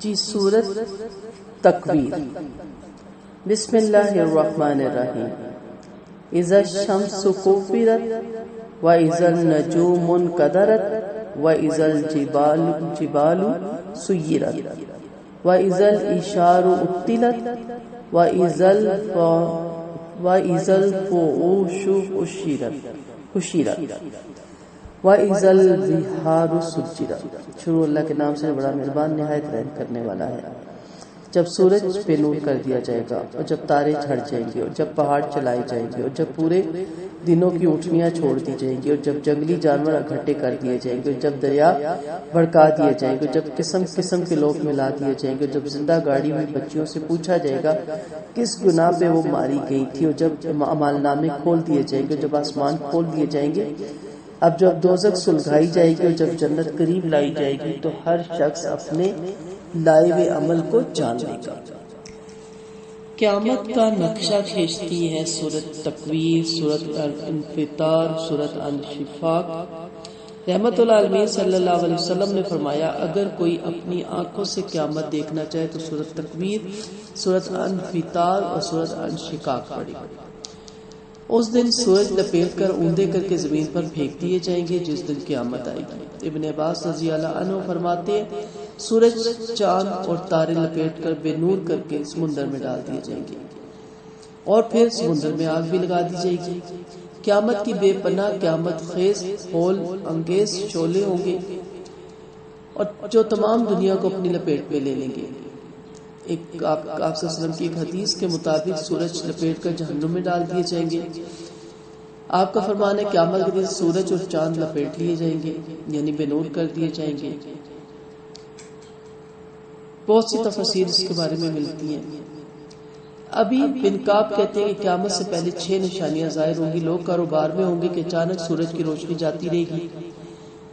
جی سورت تکویر۔ بسم اللہ الرحمن الرحیم۔ اذا الشمس كورت واذا النجوم انكدرت واذا الجبال سيرت واذا العشار عطلت واذا الوحوش حشرت وَإِذَا الْبِحَارُ سُجِّرَتْ۔ شروع اللہ کے نام سے بڑا مہربان نہایت رحم کرنے والا ہے۔ جب سورج پہ نور کر دیا جائے گا اور جب تارے جھڑ جائیں گے اور جب پہاڑ چلائے جائیں گے اور جب پورے دنوں کی اونٹنیاں چھوڑ دی جائیں گی اور جب جنگلی جانور اکٹھے کر دیے جائیں گے اور جب دریا بھڑکا دیے جائیں گے اور جب قسم قسم کے لوگ ملا دیے جائیں گے اور جب زندہ گاڑی ہوئی بچیوں سے پوچھا جائے گا کس گناہ پہ وہ ماری گئی تھی اور جب اعمال نامے کھول دیے جائیں گے اور جب آسمان کھول دیے جائیں گے، اب جب دوزخ سلگائی جائے گی اور جب جنت قریب لائی جائے گی تو ہر شخص اپنے لائے ہوئے عمل کو جان لے گا۔ قیامت کا نقشہ کھینچتی ہے سورت تکویر، سورت الانفطار، سورت انشقاق۔ رحمت العالمین صلی اللہ علیہ وسلم نے فرمایا اگر کوئی اپنی آنکھوں سے قیامت دیکھنا چاہے تو سورت تکویر، سورت انفطار اور سورت انشقاق پڑھے۔ اس دن سورج لپیٹ کر اوندے کر کے زمین پر پھینک دیے جائیں گے جس دن قیامت آئے گی۔ ابن عباس رضی اللہ عنہ فرماتے ہیں سورج، چاند اور تارے لپیٹ کر بے نور کر کے سمندر میں ڈال دیے جائیں گے اور پھر سمندر میں آگ بھی لگا دی جائے گی۔ قیامت کی بے پناہ قیامت خیز ہول انگیز شعلے ہوں گے اور جو تمام دنیا کو اپنی لپیٹ میں لے لیں گے۔ آپ صلی اللہ علیہ وسلم کی ایک حدیث کے مطابق سورج لپیٹ کر جہنم میں ڈال دیے جائیں گے۔ آپ کا فرمان ہے قیامت کے دن سورج اور چاند لپیٹ لیے جائیں گے، یعنی بے نور کر دیے جائیں گے۔ بہت سی تفاسیر اس کے بارے میں ملتی ہیں۔ ابھی بن کعب کہتے ہیں کہ قیامت سے پہلے 6 نشانیاں ظاہر ہوں گی۔ لوگ کاروبار میں ہوں گے کہ اچانک سورج کی روشنی جاتی رہے گی،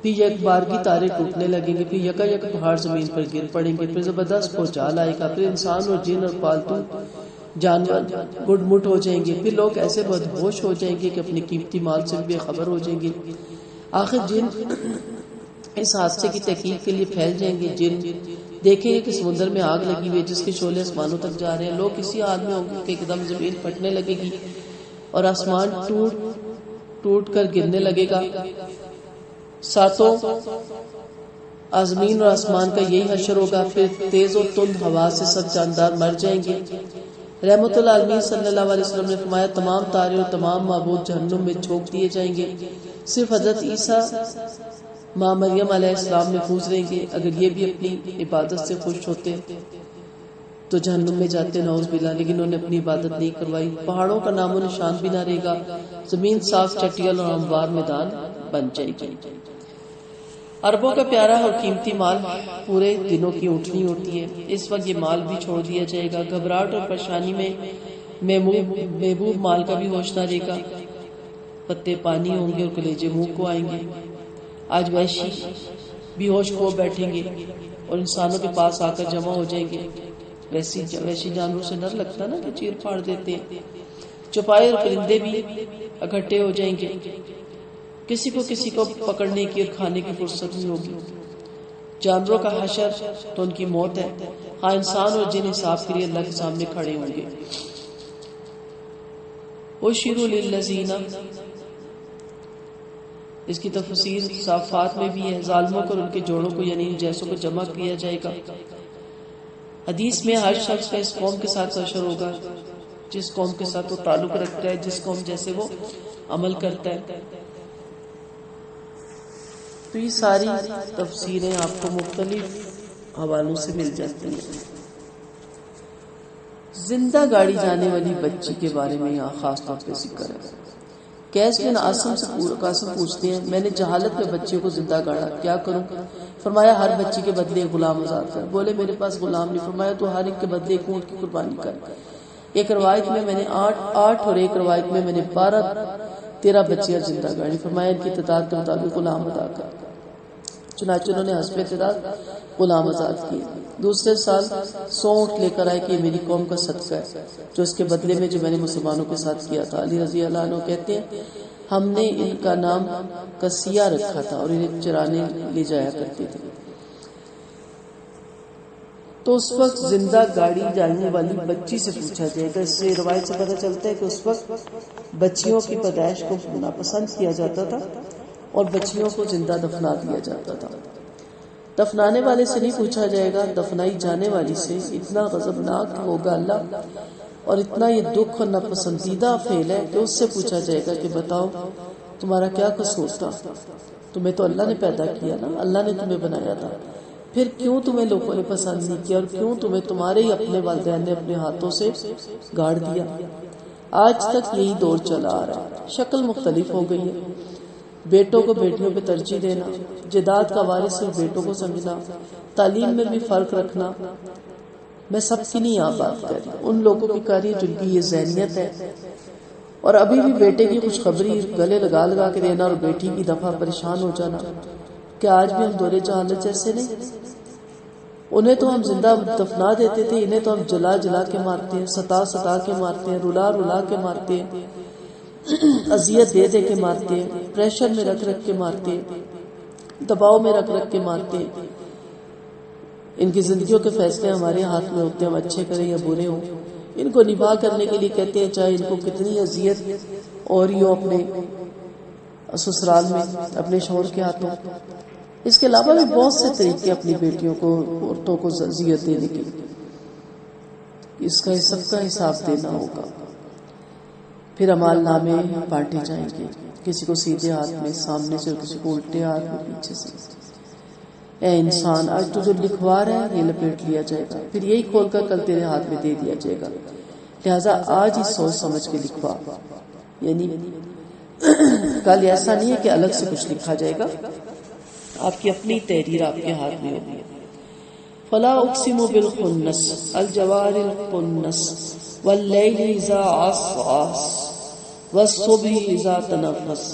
پھر یک بارگی تارے ٹوٹنے لگیں گے، پھر یکا یک پہاڑ زمین پر گر پڑیں گے، پھر زبردست بھونچال آئے گا، پھر انسان اور جن اور پالتو جانور گڈ مٹ ہو جائیں گے، پھر لوگ ایسے بدہوش ہو جائیں گے کہ اپنے قیمتی مال سے بھی بے خبر ہو جائیں گے۔ آخر جن اس حادثے کی تحقیق کے لیے پھیل جائیں گے۔ جن دیکھیں گے کہ سمندر میں آگ لگی ہوئی ہے جس کے شعلے آسمانوں تک جا رہے ہیں۔ لوگ اسی حال میں ہوں گے کہ ایک دم زمین پھٹنے لگے گی اور آسمان ٹوٹ کر گرنے لگے گا۔ ساتوں زمین اور آسمان کا یہی حشر ہوگا۔ پھر تیز و تند ہوا سے سب جاندار مر جائیں گے۔ رحمت العالمین صلی اللہ علیہ وسلم نے فرمایا تمام تارے اور تمام معبود جہنم میں جھونک دیے جائیں گے، صرف حضرت عیسیٰ ماں مریم علیہ السلام محفوظ رہیں گے۔ اگر یہ بھی اپنی عبادت سے خوش ہوتے تو جہنم میں جاتے نعوذ باللہ، لیکن انہوں نے اپنی عبادت نہیں کروائی۔ پہاڑوں کا نام و نشان بھی نہ رہے گا، زمین صاف چٹیل اور ہموار میدان بن جائے گی۔ عربوں کا پیارا اور قیمتی مال پورے دنوں کی اونٹنی ہوتی ہے، اس وقت یہ مال بھی چھوڑ دیا جائے گا۔ گھبراہٹ اور پریشانی میں محبوب مال کا بھی ہوش نہ رہے گا، پتے پانی ہوں گے اور کلیجے منہ کو آئیں گے۔ آج وحشی بھی ہوش کھو بیٹھیں گے اور انسانوں کے پاس آ کر جمع ہو جائیں گے۔ وحشی جانوروں سے ڈر لگتا نا کہ چیر پھاڑ دیتے ہیں۔ چوپائے اور پرندے بھی اکٹھے ہو جائیں گے، کسی کو پکڑنے کی اور کھانے کی فرصت نہیں ہوگی۔ جانوروں کا حشر تو ان کی موت ہے، ہاں انسان اور جن حساب کے لیے اللہ کے سامنے کھڑے ہوں گے۔ وَشِرُوا لِلَّذِينَ، اس کی تفسیر صافات میں بھی ہے، ظالموں کو اور ان کے جوڑوں کو یعنی جیسوں کو جمع کیا جائے گا۔ حدیث میں ہر شخص کا اس قوم کے ساتھ حشر ہوگا جس قوم کے ساتھ وہ تعلق رکھتا ہے، جس قوم جیسے وہ عمل کرتا ہے۔ تو یہ ساری تفسیریں آپ کو مختلف حوالوں سے مل جاتی ہیں۔ زندہ گاڑی جانے والی بچی کے بارے میں یہاں خاص طور پہ ذکر ہے۔ قیس بن عاصم پوچھتے ہیں میں نے جہالت میں بچے کو زندہ گاڑا، کیا کروں؟ فرمایا ہر بچی کے بدلے غلام آزاد کر۔ بولے میرے پاس غلام نہیں، فرمایا تو ہر ایک کے بدلے ایک اونٹ کی قربانی کر۔ ایک روایت میں نے 8 اور ایک روایت میں نے 13 بچیاں زندہ گاڑی۔ فرمایا ان کی تعداد کے مطابق غلام ادا کر۔ چنانچہ انہوں نے حسب تعداد غلام آزاد کیے۔ دوسرے سال 100 اونٹ لے کر آئے کہ یہ میری قوم کا صدقہ ہے جو اس کے بدلے میں جو میں نے مسلمانوں کے ساتھ کیا تھا۔ علی رضی اللہ عنہ کہتے ہیں ہم نے ان کا نام کسیہ رکھا تھا اور انہیں چرانے لے جایا کرتے تھے۔ تو اس وقت زندہ گاڑی جانے والی بچی سے پوچھا جائے گا. اس سے روایت سے پتہ چلتا ہے کہ اس وقت بچیوں کی پیدائش کو ناپسند کیا جاتا تھا اور بچیوں کو زندہ دفنا دیا جاتا تھا. دفنانے والے سے نہیں پوچھا جائے گا، دفنائی جانے والی سے. اتنا غضبناک ہوگا اللہ اور اتنا یہ دکھ اور ناپسندیدہ فعل ہے کہ اس سے پوچھا جائے گا کہ بتاؤ تمہارا کیا قصور تھا؟ تمہیں تو اللہ نے پیدا کیا نا، اللہ نے تمہیں بنایا تھا، پھر کیوں تمہیں لوگوں نے پسند نہیں کیا اور کیوں تمہیں تمہارے ہی اپنے والدین نے اپنے ہاتھوں سے گاڑ دیا؟ آج تک یہی دور چلا آ رہا ہے. شکل مختلف ہو گئی ہے. بیٹوں کو بیٹیوں پہ ترجیح دینا، جائیداد کا وارث صرف بیٹوں کو سمجھنا، تعلیم میں بھی فرق رکھنا. میں سب کی نہیں یہاں بات کر رہی، ان لوگوں کی کر رہی جن کی یہ ذہنیت ہے. اور ابھی بھی بیٹے کی خوشخبری گلے لگا لگا کے دینا اور بیٹی کی دفعہ پریشان ہو جانا. کہ آج بھی ہم دور جہالت جیسے نہیں؟ انہیں تو ہم زندہ دفنا دیتے تھے، انہیں تو ہم جلا جلا کے مارتے ہیں، ستا ستا کے مارتے ہیں، رلا رلا کے مارتے ہیں، اذیت دے دے کے مارتے ہیں، پریشر میں رکھ رکھ کے مارتے ہیں، دباؤ میں رکھ رکھ کے مارتے ہیں. ان کی زندگیوں کے فیصلے ہمارے ہاتھ میں ہوتے ہیں، ہم اچھے کریں یا برے ہوں. ان کو نبھا کرنے کے لیے کہتے ہیں چاہے ان کو کتنی اذیت اور یوں اپنے سسرال میں اپنے شوہر کے ہاتھوں. اس کے علاوہ بھی بہت سے طریقے اپنی بیٹیوں کو، عورتوں کو اذیت دینے کے. اس کا سب کا حساب دینا ہوگا. پھر اعمال نامے بانٹے جائیں گے، کسی کو سیدھے ہاتھ میں سامنے سے اور کسی کو الٹے ہاتھ میں پیچھے سے. اے انسان آج تو جو لکھوا رہا ہے یہ لپیٹ لیا جائے گا، پھر یہی کھول کر کل تیرے ہاتھ میں دے دیا جائے گا. لہٰذا آج ہی سوچ سمجھ کے لکھوا. یعنی کل ایسا نہیں ہے کہ الگ سے کچھ لکھا جائے گا، آپ کی اپنی تحریر آپ کے ہاتھ میں ہوگی. فلا اقسم بالخنس الجوار الخنس واللیل اذا عسعس والصبح اذا تنفس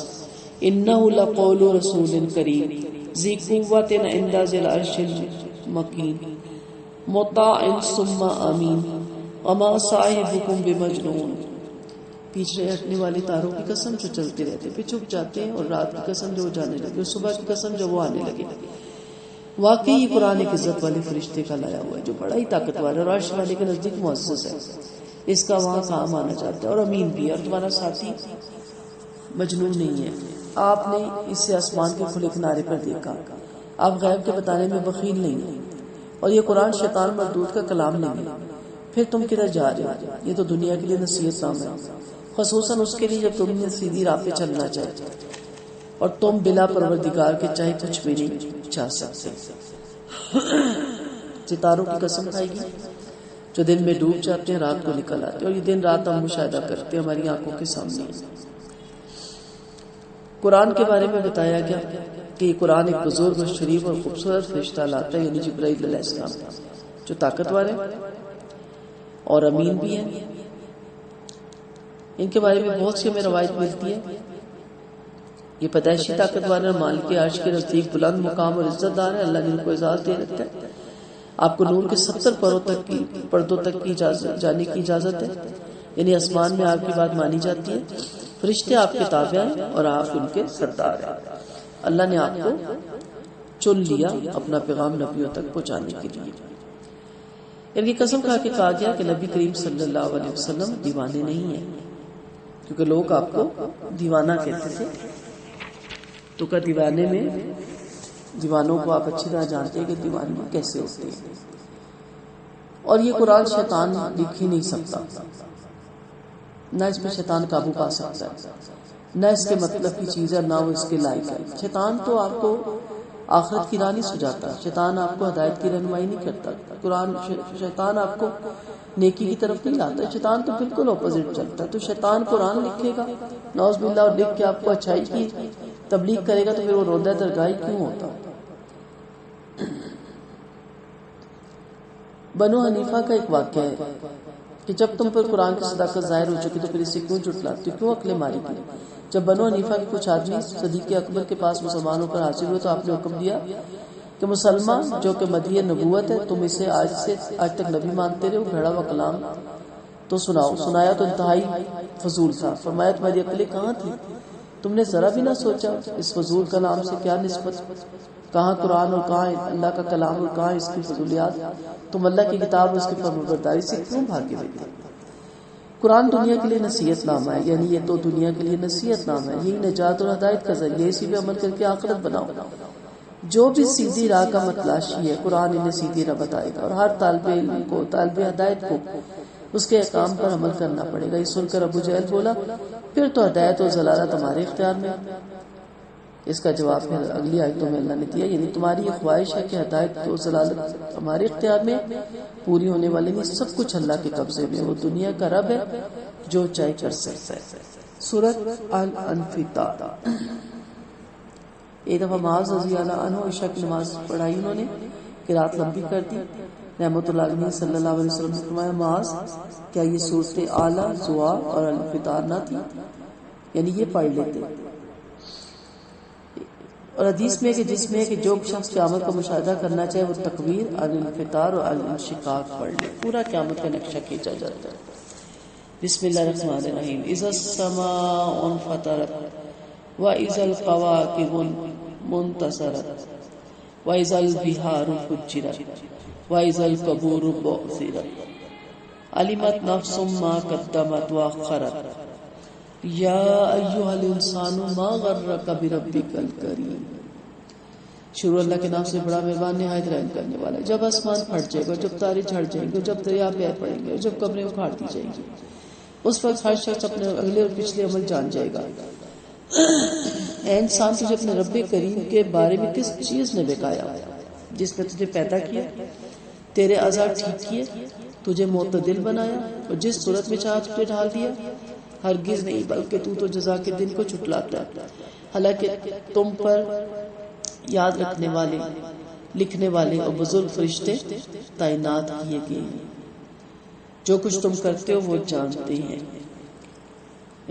انه لقول رسول کریم ذی قوت عند ذی العرش مکین مطاع ثم امین وما صاحبکم بمجنون. پیچھے ہٹنے والے تاروں کی قسم جو چلتے رہتے پھر چھپ جاتے ہیں، اور رات کی قسم جو جانے لگے اور صبح کی قسم جو وہ آنے لگے. واقعی یہ قرآن ایک عزت والے فرشتے کا لایا ہوا ہے جو بڑا ہی طاقتور ہے اور عرش والے کے نزدیک معزز ہے. اس کا وہاں کام آنا چاہتا ہے اور امین بھی ہے، اور تمہارا ساتھی مجنون نہیں ہے. آپ نے اسے آسمان کے کھلے کنارے پر دیکھا. آپ غیب کے بتانے میں بخیل نہیں ہیں، اور یہ قرآن شیطان مردود کا کلام نہیں ہے. پھر تم کدھر جا رہے ہو؟ یہ تو دنیا کے لیے نصیحت نام ہے، خصوصاً اس کے لیے جب تم نے سیدھی راہ پہ چلنا چاہتے اور تم بلا پروردگار کے چاہے کچھ بھی نہیں چاہ سکتے. ستاروں کی قسم کھائے گی جو دن میں ڈوب جاتے ہیں، رات کو نکل آتے ہیں، اور یہ دن رات ہم مشاہدہ کرتے ہیں، ہماری آنکھوں کے سامنے. قرآن کے بارے میں بتایا گیا کہ یہ قرآن ایک بزرگ اور شریف اور خوبصورت فرشتہ لاتا ہے، یعنی جبرائیل علیہ السلام، جو طاقتور ہے اور امین بھی ہے. ان کے بارے میں بہت سی ہمیں روایت ملتی ہے. یہ پیدائشی طاقتور اور مالک عرش کے نزدیک بلند مقام اور عزت دار ہے. اللہ نے ان کو اعزاز دے رکھا ہے. آپ کو نور کے 70 پردوں تک کی جانے کی اجازت ہے، یعنی آسمان میں آپ کی بات مانی جاتی ہے. فرشتے آپ کے تابع ہیں اور آپ ان کے سردار ہیں. اللہ نے آپ کو چن لیا اپنا پیغام نبیوں تک پہنچانے کے لیے. ان کی قسم کھا کے کہا گیا کہ نبی کریم صلی اللہ علیہ وسلم دیوانے نہیں ہیں، کیونکہ لوگ آپ کو دیوانہ کہتے تھے. تو کا دیوانے میں دیوانوں کو آپ اچھی طرح جانتے ہیں کہ دیوانی کیسے ہوتے ہیں. اور یہ قرآن شیطان لکھ ہی نہیں سکتا، نہ اس پہ شیطان قابو پا سکتا ہے، نہ اس کے مطلب کی چیز ہے، نہ وہ اس کے لائق ہے. شیطان تو آپ کو آخرت کی راہ نہیں سجاتا، شیطان آپ کو ہدایت کی رہنمائی نہیں کرتا. قرآن شیطان آپ کو نیکی کی طرف نہیں لاتا، شیطان تو بالکل اپوزٹ چلتا ہے. تو شیطان قرآن لکھے گا نعوذ باللہ اور لکھ کے آپ کو اچھائی کی تبلیغ کرے گا، تو پھر وہ رودہ درگاہی کیوں ہوتا؟ بنو حنیفہ کا ایک واقعہ ہے کہ جب تم پر قرآن کی صداقت ظاہر ہو چکی تو پھر اسے کیوں جھٹلاتے، کیوں عقلیں ماری گئی؟ جب بنو حنیفہ کے کچھ آدمی صدیق اکبر کے پاس مسلمانوں پر حاضر ہوئے تو آپ نے حکم دیا کہ مسلمان جو کہ مدعی نبوت ہے، تم اسے آج تک نبی مانتے رہے ہو، گھڑا و کلام تو سناؤ. سنایا تو انتہائی فضول تھا. فرمایا تمہاری عقلیں کہاں تھی؟ تم نے ذرا بھی نہ سوچا اس فضول کلام سے کیا نسبت کہاں قرآن اور کہاں اللہ کا کلام اور کہاں اس کی فضولیات؟ تم اللہ کی کتاب اور اس کی فرمانبرداری سے کیوں بھاگے ہوئے؟ قرآن دنیا کے لیے نصیحت نامہ ہے، یعنی یہ تو دنیا کے لیے نصیحت نامہ ہے، یہی نجات اور ہدایت کا ذریعہ، اسی پہ عمل کر کے آخرت بناؤ۔ جو بھی سیدھی راہ کا متلاشی ہے قرآن انہیں سیدھی راہ بتائے گا، اور ہر طالب علم کو، طالب ہدایت کو اس کے احکام پر عمل کرنا پڑے گا۔ یہ سن کر ابو جہل بولا پھر تو ہدایت اور ضلالت ہمارے اختیار میں۔ اس کا جواب پھر اگلی آیتوں میں اللہ نے دیا، یعنی تمہاری یہ خواہش ہے کہ ہدایت اور ضلالت ہمارے اختیار میں پوری ہونے والی نہیں، سب کچھ اللہ کے قبضے میں، وہ دنیا کا رب ہے جو چاہے کر سکتا ہے۔ سورۃ الانفطار۔ ایک دفعہ معاذ رضی اللہ عنہ عشاء کی نماز پڑھائی انہوں نے، قرات لمبی کر دی۔ رحمت اللہ علیہ صلی اللہ علیہ وسلم نے فرمایا معاذ کیا یہ صورت اعلیٰ زوار اور الانفطار نہ تھی؟ یعنی یہ پڑھ لیتے۔ اور حدیث میں کہ جس میں کہ جو شخص قیامت کا مشاہدہ کرنا چاہے وہ تکویر، الانفطار اور الانشقاق پڑھ لے، پورا قیامت کا نقشہ کھینچا جاتا ہے۔ بسم اللہ الرحمن الرحیم۔ اذا السماء انفطرت واذا الكواكب منتثرت واذا البحار فجرت واذا القبور بعثرت علمت نفس ما قدمت واخرت یا ایھا الانسان ما غرک بربک الکریم۔ شروع اللہ کے نام سے بڑا مہربان نہایت رحم کرنے والا ہے۔ جب آسمان پھٹ جائے گا، جب تارے جھڑ جائیں گے، جب دریا بہہ پڑیں گے، جب قبریں اکھاڑ دی جائیں گی، اس وقت ہر شخص اپنے اگلے اور پچھلے عمل جان جائے گا۔ اے انسان تجھے اپنے رب کریم کے بارے میں کس چیز نے بہکایا جس نے تجھے پیدا کیا، تیرے اعضاء ٹھیک کیے، تجھے معتدل بنایا اور جس صورت میں چاہا تجھے ڈھال دیا؟ ہرگز نہیں، بلکہ تو جزا کے دن کو جھٹلاتا ہے۔ حالانکہ تم پر یاد رکھنے والے، لکھنے والے اور بزرگ فرشتے تعینات کیے گئے ہیں، جو کچھ تم کرتے ہو وہ جانتے ہیں۔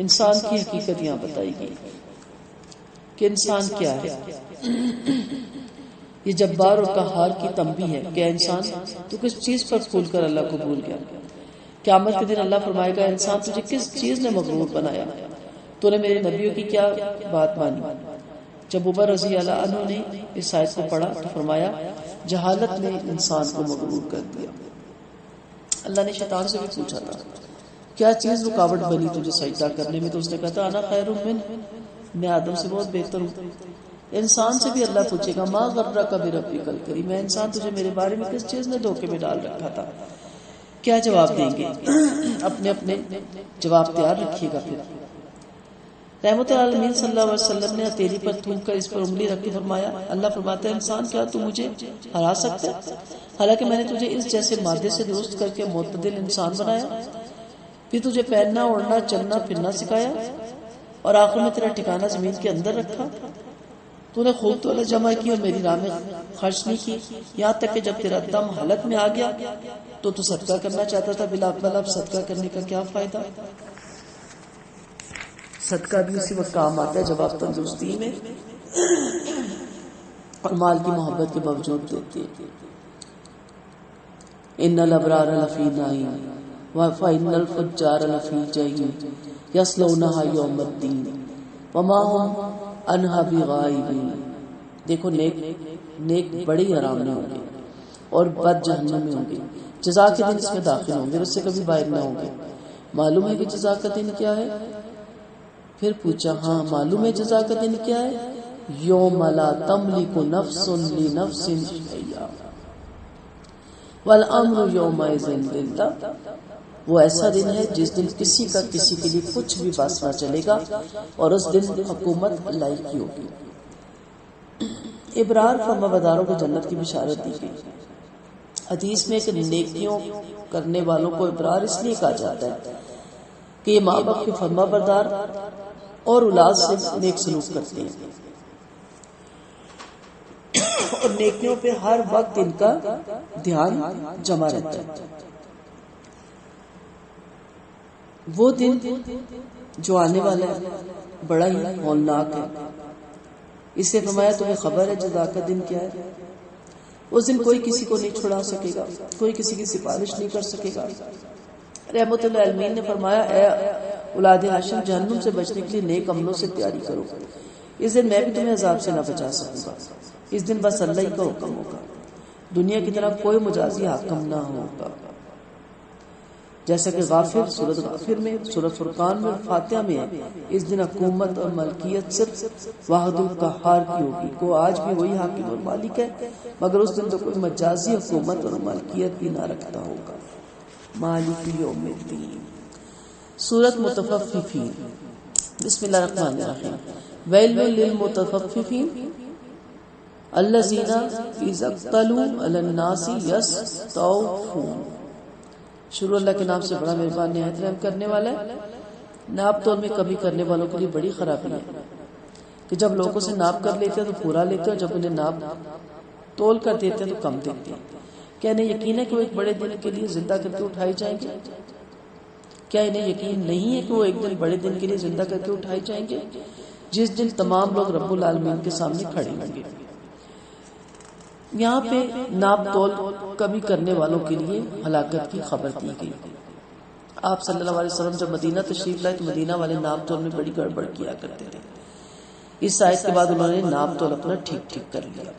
انسان کی حقیقت یہاں بتائی گئی کہ انسان کیا ہے۔ یہ جبار اور قہار کی تنبیہ ہے کہ انسان تو کس چیز پر پھول کر اللہ کو بھول گیا۔ قیامت کے دن اللہ فرمائے گا انسان تجھے کس چیز نے مغرور بنایا، تو نے میرے نبیوں کی کیا بات مانی؟ جب عمر رضی اللہ عنہ نے اس آیت کو پڑھا تو فرمایا جہالت نے انسان کو مغرور کر دیا۔ اللہ نے شیطان سے بھی پوچھا تھا کیا چیز رکاوٹ بنی تجھے سجدہ کرنے میں، تو اس نے کہا تھا انا خیر منہ، میں آدم سے بہت بہتر ہوں۔ انسان سے بھی اللہ پوچھے گا ما غرک بربک الکریم، میں انسان تجھے میرے بارے میں کس چیز نے دھوکے میں ڈال رکھا تھا؟ کیا جواب دیں گے؟ اپنے اپنے جواب تیار رکھیے گا۔ پھر رحمت العالمین صلی اللہ علیہ وسلم نے ہتھیلی پر تھوک کر اس پر انگلی رکھ کے فرمایا، اللہ فرماتا ہے انسان کیا تو مجھے ہرا سکتا ہے، حالانکہ میں نے تجھے اس جیسے مادے سے درست کر کے معتدل انسان بنایا، پھر تجھے پہننا، اوڑھنا، چلنا پھرنا سکھایا، اور آخر میں تیرا ٹھکانہ زمین کے اندر رکھا۔ تو نے خوب دولت جمع کی اور میری راہ میں خرچ نہیں کی، یہاں تک کہ جب تیرا دم حلق میں آ گیا تو صدقہ کرنا چاہتا تھا، بلا اب صدقہ کرنے کا کیا فائدہ؟ صدقہ بھی اسی وقت کام آتا ہے جب آپ تندرستی میں اور مال کی محبت کے باوجود دیتے ہیں۔ ان الابرار لفی نعیم وان الفجار لفی جحیم یصلونها یوم الدین وما هم عنها بغائبین۔ دیکھو نیک بڑے ہی آرام میں ہوں گے اور بد جہنم میں ہوں گے، جزا کے دن اس میں داخل ہوں گے، اس سے کبھی باہر نہ ہوں گے۔ معلوم ہے کہ جزا کا دن کیا ہے؟ پھر پوچھا ہاں معلوم ہے جزا کا دن کیا ہے؟ یوم لا تملک نفس لنفس شیئا والامر یومئذ للہ۔ وہ ایسا دن ہے جس دن کسی کا کسی کے لیے کچھ بھی بس نہ چلے گا، اور اس دن حکومت اللہ کی ہوگی۔ ابرار فرمانبرداروں کو جنت کی بشارت دی گئی۔ حدیث میں کہ نیکیوں کرنے والوں کو ابرار اس لیے کہا جاتا ہے کہ یہ ماں باپ کے فرمانبردار اور اولاد سے نیک سلوک کرتے ہیں، اور نیکیوں پہ ہر وقت ان کا دھیان جمع رہتا ہے۔ وہ دن جو آنے والا ہے بڑا ہی ہولناک ہے۔ اس سے فرمایا تمہیں خبر ہے جزا کا دن کیا ہے؟ اس دن کوئی کسی کو نہیں چھڑا سکے گا، کوئی کسی کی سفارش نہیں کر سکے گا۔ رحمت اللہ علیہ نے فرمایا اے اولاد ہاشم، جہنم سے بچنے کے لیے نیک عملوں سے تیاری کرو، اس دن میں بھی تمہیں عذاب سے نہ بچا سکوں گا۔ اس دن بس اللہ ہی کا حکم ہوگا، دنیا کی طرح کوئی مجازی حاکم نہ ہوگا. جیسا کہ غافر سورۃ غافر میں، سورۃ فرقان میں، فاتحہ میں ہے، اس دن حکومت اور ملکیت صرف واحد القہار کی ہوگی. کو آج بھی وہی حاکم اور مالک ہے، مگر اس دن تو کوئی مجازی حکومت اور ملکیت بھی نہ رکھتا ہوگا. مالک یوم الدین. سورۃ مطففین. بسم اللہ الرحمن الرحیم. ویل للمطففین الذین اذا اکتالوا علی الناس یستوفون. شروع اللہ کے نام سے بڑا مہربان نہایت رحم کرنے والا ہے. ناپ تول میں کمی کرنے والوں کے لیے بڑی خرابی ہے کہ جب لوگوں سے ناپ کر لیتے ہیں تو پورا لیتے ہیں، اور جب انہیں ناپ تول کر دیتے ہیں تو کم دیتے ہیں. کیا انہیں یقین ہے کہ وہ ایک بڑے دن کے لیے زندہ کر کے اٹھائے جائیں گے؟ کیا انہیں یقین نہیں ہے کہ وہ ایک دن بڑے دن کے لیے زندہ کر کے اٹھائے جائیں گے، جس دن تمام لوگ رب العالمین کے سامنے کھڑے ہوں گے؟ یہاں پہ ناپ تول کمی کرنے والوں کے لیے ہلاکت کی خبر دی گئی. آپ صلی اللہ علیہ وسلم جب مدینہ تشریف لائے تو مدینہ والے ناپ تول میں بڑی گڑبڑ کیا کرتے تھے. اس آیت کے بعد انہوں نے ناپ تول اپنا ٹھیک ٹھیک کر لیا.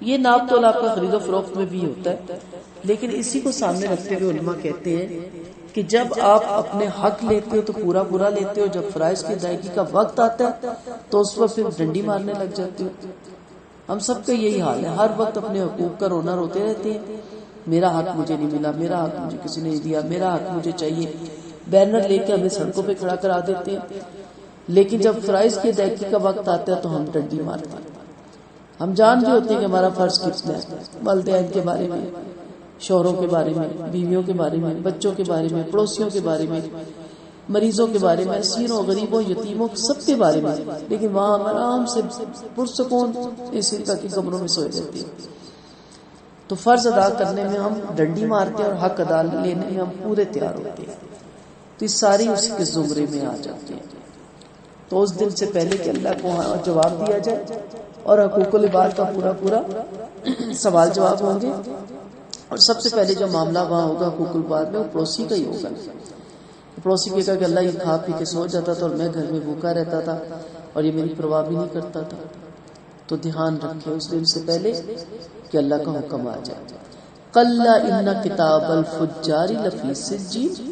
یہ ناپ تول آپ کا خرید و فروخت میں بھی ہوتا ہے، لیکن اسی کو سامنے رکھتے ہوئے علماء کہتے ہیں کہ جب آپ اپنے حق لیتے ہو تو پورا پورا لیتے ہو، جب فرائض کی ادائیگی کا وقت آتا ہے تو اس پر پھر ڈنڈی مارنے لگ جاتے ہو. ہم سب کا یہی حال ہے، ہر وقت اپنے حقوق کا رونا روتے رہتے ہیں. میرا حق مجھے نہیں ملا، میرا حق مجھے کسی نے نہیں دیا، میرا حق مجھے چاہیے. بینر لے کے ہمیں سڑکوں پہ کھڑا کرا دیتے ہیں، لیکن جب فرائض کی ادائیگی کا وقت آتا ہے تو ہم ڈنڈی مارتے ہیں. ہم جان بھی ہوتے ہیں کہ ہمارا فرض کتنا ہے، والدین کے بارے میں، شوہروں کے بارے میں، بیویوں کے بارے میں، بچوں کے بارے میں، پڑوسیوں کے بارے میں، مریضوں کے بارے میں، اسیروں، غریبوں، یتیموں، سب کے بارے میں، لیکن وہاں ہم آرام سے پرسکون اس طرح کی قبروں میں سوئے رہتے ہیں. تو فرض ادا کرنے میں ہم ڈنڈی مارتے ہیں اور حق ادا لینے میں ہم پورے تیار ہوتے ہیں. تو اس ساری اس کے زمرے میں آ جاتے ہیں. تو اس دن سے پہلے کہ اللہ کو جواب دیا جائے اور حقوق العباد کا پورا پورا سوال جواب ہوں گے، اور سب سے پہلے جو معاملہ وہاں ہوگا حقوق العباد میں، وہ پڑوسی کا ہی ہوگا. پڑوسی کہے گا کہ اللہ یہ کھا پی کے سو جاتا تھا اور میں گھر میں بھوکا رہتا تھا اور یہ میری پرواہ بھی نہیں کرتا تھا. تو دھیان رکھیں اس دن سے پہلے کہ اللہ کا حکم آ جائے. کلا ان کتاب الفجار لفی سجین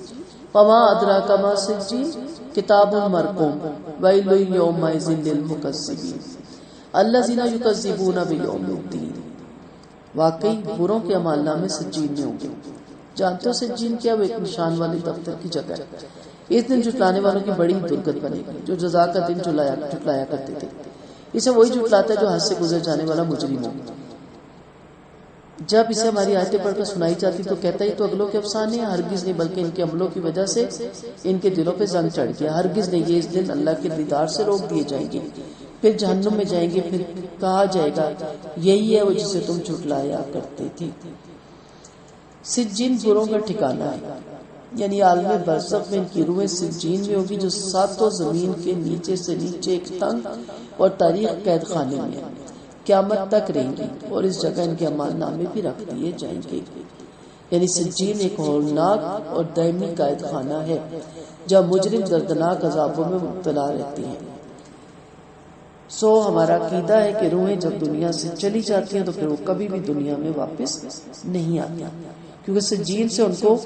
وما ادراک ما سجین کتاب مرقوم ویل یومئذ للمکذبین الذین یکذبون بیوم الدین. واقعی بروں کے اعمال نامے سجین میں ہوں گے. جانتے ہو سجین کیا؟ وہ ایک نشان والے دفتر کی جگہ ہے. اس دن جھٹلانے والوں کی بڑی درگت بنے گی، جو جزا کا دن جھٹلایا کرتے تھے. اسے وہی جھٹلاتا ہے جو حد سے گزر جانے والا مجرم ہو. جب اسے ہماری آیتیں پڑھ کر سنائی جاتی تو کہتا ہی تو اگلوں کے افسانے ہیں. ہرگز نہیں، بلکہ ان کے عملوں کی وجہ سے ان کے دلوں پہ زنگ چڑھ گیا. ہرگز نہیں، یہ اس دن اللہ کے دیدار سے روک دیے جائیں گے، پھر جہنم میں جائیں گے، پھر کہا جائے گا یہی ہے وہ جسے تم جھٹلایا کرتے تھے. سجین بروں کا ٹھکانہ ہے، یعنی عالم برزخ میں ان کی روحیں سجین میں ہوگی، جو ساتوں زمین کے نیچے سے نیچے ایک تنگ اور تاریخ قید خانے میں قیامت تک رہیں گی، اور اس جگہ ان کے اعمال نامے بھی رکھ دیے جائیں گے. یعنی سجین ایک ہولناک اور دائمی قید خانہ ہے جہاں مجرم دردناک عذابوں میں مبتلا رہتے ہیں. سو ہمارا عقیدہ ہے کہ روحیں جب دنیا سے چلی جاتی ہیں تو پھر وہ کبھی بھی دنیا میں واپس نہیں آتی، کیونکہ سجین سے ان کو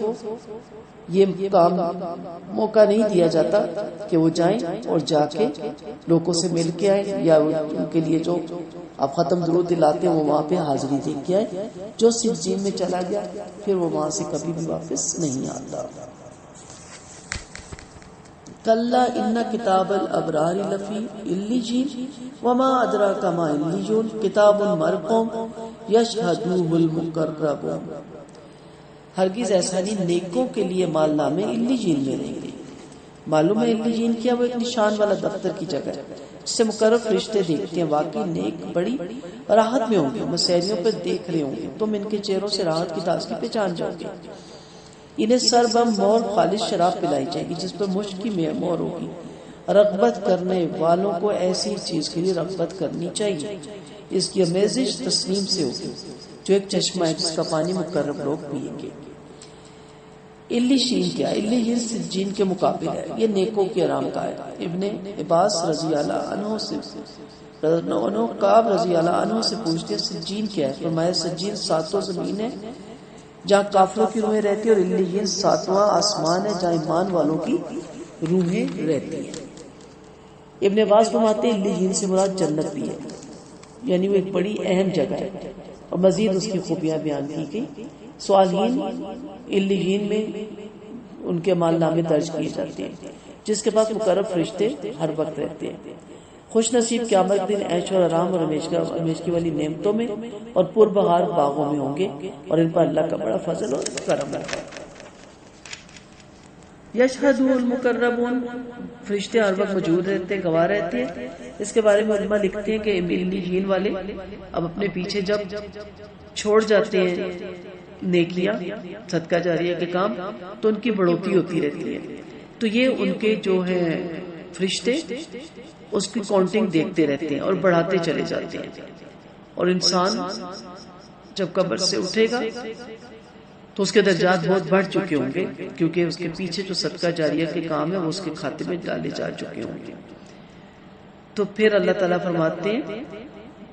یہ کام موقع نہیں دیا جاتا کہ وہ جائیں اور جا کے لوگوں سے مل کے آئیں، یا ان کے لیے جو آپ ختم درود دلاتے ہیں وہ وہاں پہ حاضری دے کے آئے. جو سجین میں چلا گیا پھر وہ وہاں سے کبھی بھی واپس نہیں آتا. کلا ان کتاب الابرار لفی علیین وما ادراک ما علیون کتاب مرقوم یشہدہ المقربون. ہرگز ایسا نہیں، نیکوں کے لیے مال نامے علیین میں رہیں گے. معلوم ہے علیین کیا؟ وہ ایک نشان والا دفتر کی جگہ ہے جسے مقرب فرشتے دیکھتے ہیں. واقعی نیک بڑی راحت میں ہوں گے، مسیریوں پر دیکھ رہے ہوں گے. تم ان کے چہروں سے راحت کی تازگی پہچان جاؤ گے. انہیں سربم مور خالص شراب پلائی جائے گی جس پر مشک کی مہر ہوگی. رغبت کرنے والوں کو ایسی چیز کے لیے رغبت کرنی چاہیے. اس کی آمیزش تسنیم سے ہوگی جو ایک چشمہ ہے جس کا پانی مقرب لوگ پیئیں گے. علیشین کیا ہے؟ علیشین سجین کے مقابل ہے، یہ نیکوں کے آرام کا ہے۔ ابن عباس رضی اللہ عنہ سے کعب رضی اللہ عنہ سے پوچھتے سجین کیا ہے؟ فرمایا سجین ساتوں زمین ہے جہاں کافروں کی روحیں رہتی ہیں، اور علیین ساتواں آسمان ہے جہاں ایمان والوں کی روحیں رہتی ہیں۔ ابن عباس فرماتے ہیں علیین سے مراد جنت بھی ہے، یعنی وہ ایک بڑی اہم جگہ ہے، اور مزید اس کی خوبیاں بیان کی گئی۔ صالحین علیین میں ان کے اعمال نامے درج کیے جاتے ہیں، جس کے پاس مقرب فرشتے ہر وقت رہتے ہیں۔ خوش نصیب قیامت دن عیش اور آرام اور ہمیشگی والی نعمتوں میں اور پربہار باغوں میں ہوں گے، اور ان پر اللہ کا بڑا فضل اور کرم ہے۔ یشہدہ المقربون، فرشتے ہر وقت موجود رہتے ہیں، گواہ رہتے ہیں۔ اس کے بارے میں علماء لکھتے ہیں کہ علیین والے اب اپنے پیچھے جب چھوڑ جاتے ہیں نیکیاں، صدقہ جاریہ کے کام، تو ان کی بڑھوتری ہوتی رہتی ہے۔ تو یہ ان کے جو ہیں فرشتے اس کی کاؤنٹنگ دیکھتے رہتے ہیں اور بڑھاتے چلے جاتے ہیں، اور انسان جب قبر سے اٹھے گا تو اس کے درجات بہت بڑھ چکے ہوں گے، کیونکہ اس کے پیچھے جو صدقہ جاریہ کے کام ہے وہ اس کے کھاتے میں ڈالے جا چکے ہوں گے۔ تو پھر اللہ تعالیٰ فرماتے ہیں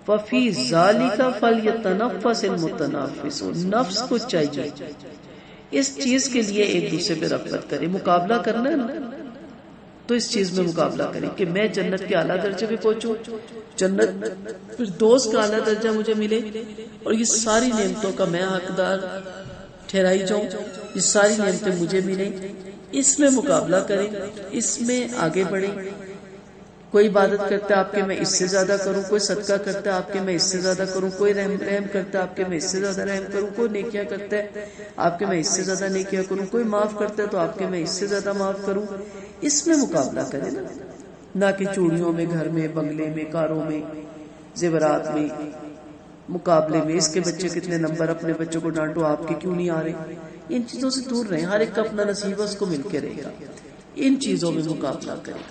وَفِي ذَلِكَ فَلْيَتَنَفَّسِ الْمُتَنَافِسُونَ، نفس کو چاہیے اس چیز کے لیے ایک دوسرے پہ رغبت کرے، مقابلہ کرنا ہے نا، تو اس چیز میں مقابلہ کریں کہ میں جنت کے اعلیٰ درجے پہ پہنچوں، جنت فردوس کا اعلیٰ درجہ مجھے ملے، اور یہ ساری نعمتوں کا میں حقدار ٹھہرائی جاؤں، یہ ساری نعمتیں مجھے ملیں، اس میں مقابلہ کریں، اس میں آگے بڑھیں۔ کوئی عبادت کرتا ہے آپ کے میں اس سے زیادہ کروں، کوئی صدقہ کرتا ہے آپ کے میں اس سے زیادہ کروں، کوئی رحم کرتا ہے آپ کے میں اس سے زیادہ رحم کروں، کوئی نیکیاں کرتا ہے آپ کے میں اس سے زیادہ نیکیاں کروں، کوئی معاف کرتا ہے تو آپ کے میں اس سے زیادہ معاف کروں۔ اس میں مقابلہ کریں نا، نہ کہ چوڑیوں میں، گھر میں، بنگلے میں، کاروں میں، زیورات میں، مقابلے میں، اس کے بچے کتنے نمبر، اپنے بچوں کو ڈانٹو آپ کے کیوں نہیں آ رہے۔ ان چیزوں سے دور رہیں، ہر ایک کا اپنا نصیب ہے، اس کو مل کے رہے گا۔ ان چیزوں میں مقابلہ کریں۔